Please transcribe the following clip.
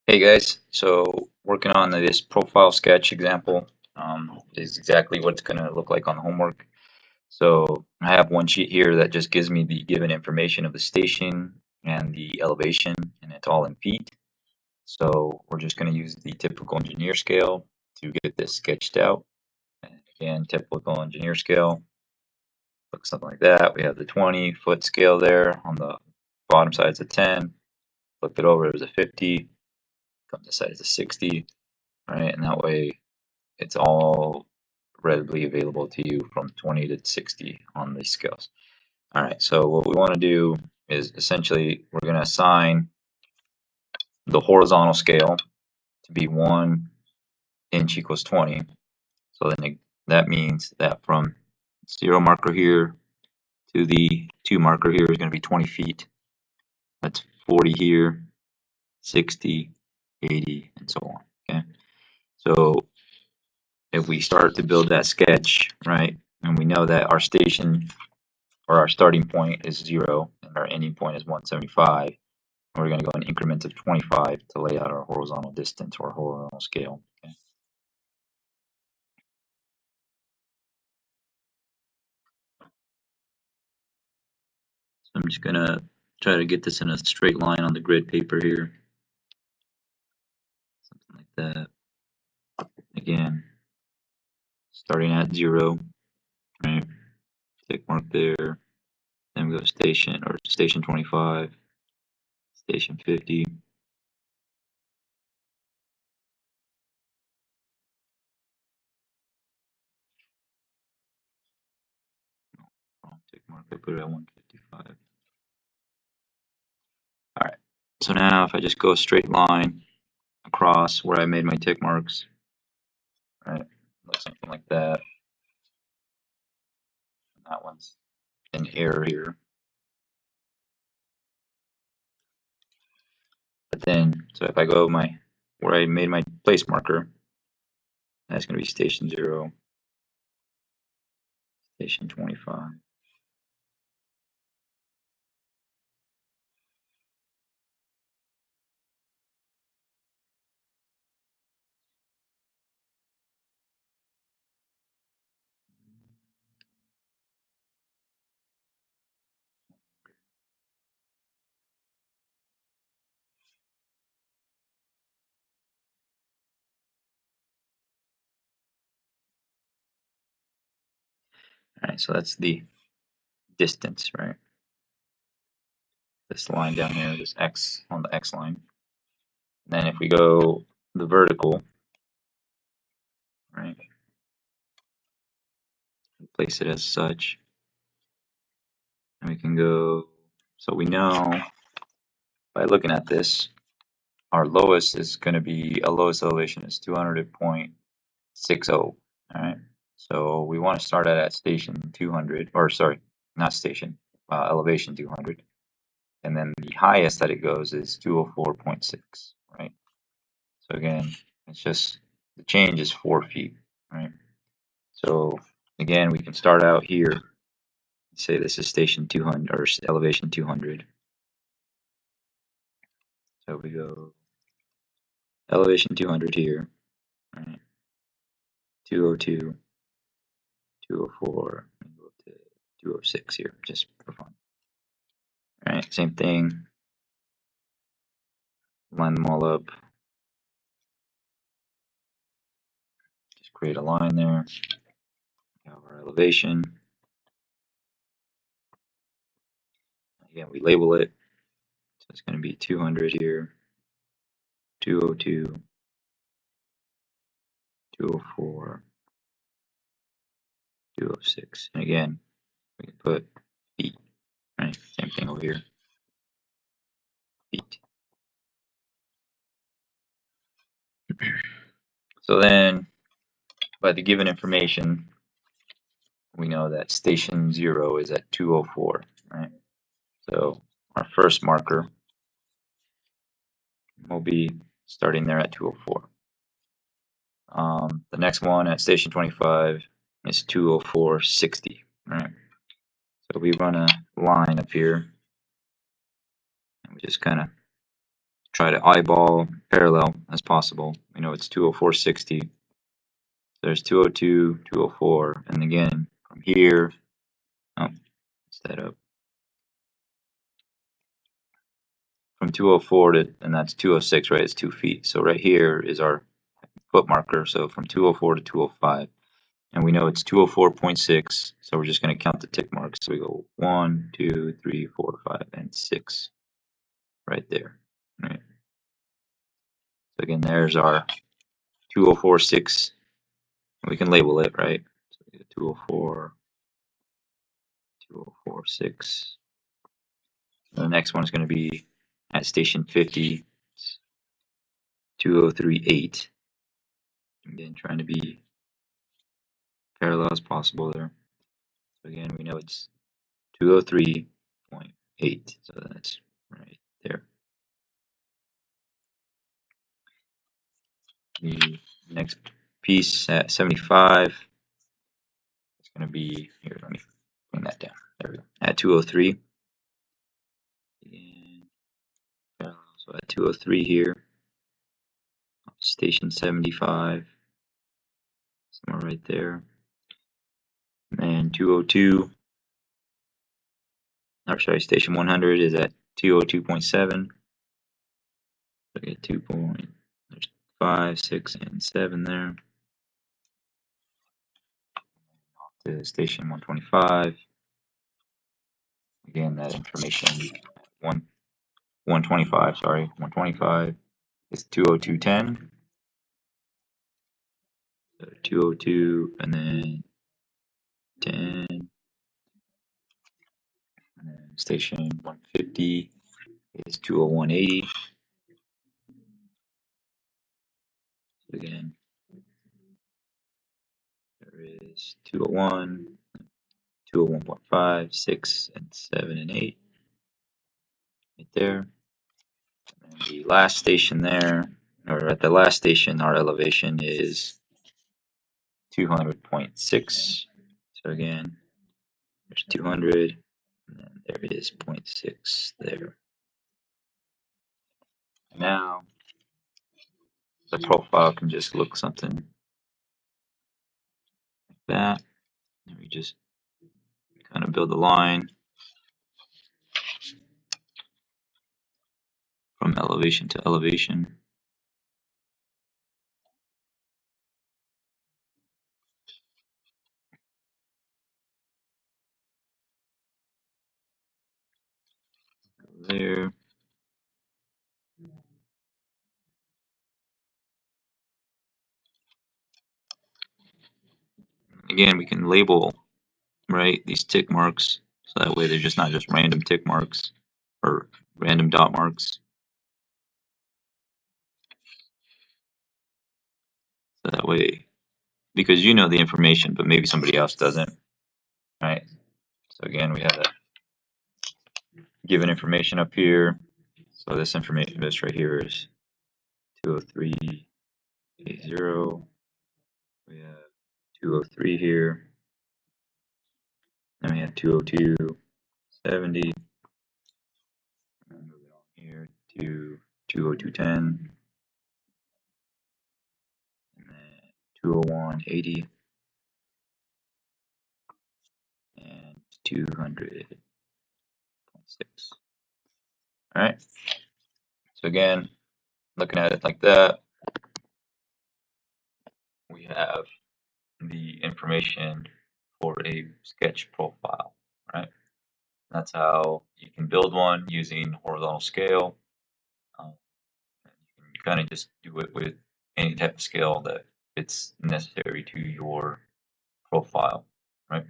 Hey guys, so working on this profile sketch example is exactly what it's going to look like on the homework. So I have one sheet here that just gives me the given information of the station and the elevation, and it's all in feet. So we're just going to use the typical engineer scale to get this sketched out. And again, typical engineer scale looks something like that. We have the 20-foot scale there. On the bottom side it's a 10. Flipped it over, it was a 50. Come this side it's a 60. Right, and that way it's all readily available to you from 20 to 60 on these scales. All right, so what we want to do is essentially we're going to assign the horizontal scale to be 1 inch equals 20. So then that means that from 0 marker here to the 2 marker here is going to be 20 feet. That's 40 here, 60, 80, and so on. Okay, so if we start to build that sketch, right, and we know that our station or our starting point is 0 and our ending point is 175, and we're going to go in increments of 25 to lay out our horizontal distance or horizontal scale. Okay. So I'm just going to try to get this in a straight line on the grid paper here. Something like that. Again, starting at 0, right? Tick mark there. Then we go station or station 25, station 50. Wrong tick mark, I put it at 155. All right. So now if I just go a straight line across where I made my tick marks, right, looks something like that. And that one's an error here. But then, so if I go where I made my place marker, that's going to be station 0, station 25. All right, so that's the distance, right? This line down here, this X on the X line. And then if we go the vertical, right, place it as such, and we can go, so we know by looking at this, our lowest is going to be, a lowest elevation is 200.60. All right, so we want to start at station 200, or sorry, not station, elevation 200, and then the highest that it goes is 204.6, right? So again, it's just the change is 4 feet, right? So again, we can start out here. Say this is station 200 or elevation 200. So we go elevation 200 here, right? 202, 204, and go to 206 here, just for fun. All right, same thing. Line them all up. Just create a line there. We have our elevation. Again, we label it. So it's going to be 200 here, 202, 204, 206. And again, we can put feet, right? Same thing over here. Feet. So then, by the given information, we know that station 0 is at 204, right? So our first marker will be starting there at 204. The next one at station 25 is 204.60, right? So we run a line up here, and we just kind of try to eyeball parallel as possible. We know it's 204.60. There's 202, 204, and again from here, instead of from 204 to, and that's 206, right? It's 2 feet. So right here is our foot marker. So from 204 to 205, and we know it's 204.6. So we're just going to count the tick marks. So we go 1, 2, 3, 4, 5, and 6 right there. Right. So again, there's our 204.6. We can label it, right? So we get 204, 204.6. The next one is going to be at station 50, 203.8. Again, trying to be parallel as possible there. So again, we know it's 203.8. So that's right there. The next piece at 75 is going to be here. Let me bring that down. There we go. At 203. And so at 203 here, station 75, somewhere right there. And 202, or sorry, station 100 is at 202.7. So get 2 point, there's 5, 6, and 7 there. To station 125. Again, that information 125, sorry, 125 is 202.10. So 202 and then 10. And then station 150 is 201.80. So again, there is 201, 201.5, 6, and 7, and 8 right there. And the last station there, or at the last station, our elevation is 200.6. So again, there's 200, and then there it is 0.6 there. Now, the profile can just look something like that. And we just kind of build a line from elevation to elevation. There. Again, we can label, right, these tick marks, so that way they're just not just random tick marks or random dot marks. So that way, because you know the information, but maybe somebody else doesn't, right? So again, we have that given information up here. So this information, this right here is 203.80. We have 203 here. Then we have 202.70. And move it on here to 202.10. And then 201.80. And 200.6. All right. So again, looking at it like that, we have the information for a sketch profile, right? That's how you can build one using horizontal scale. You can kind of just do it with any type of scale that it's necessary to your profile, right?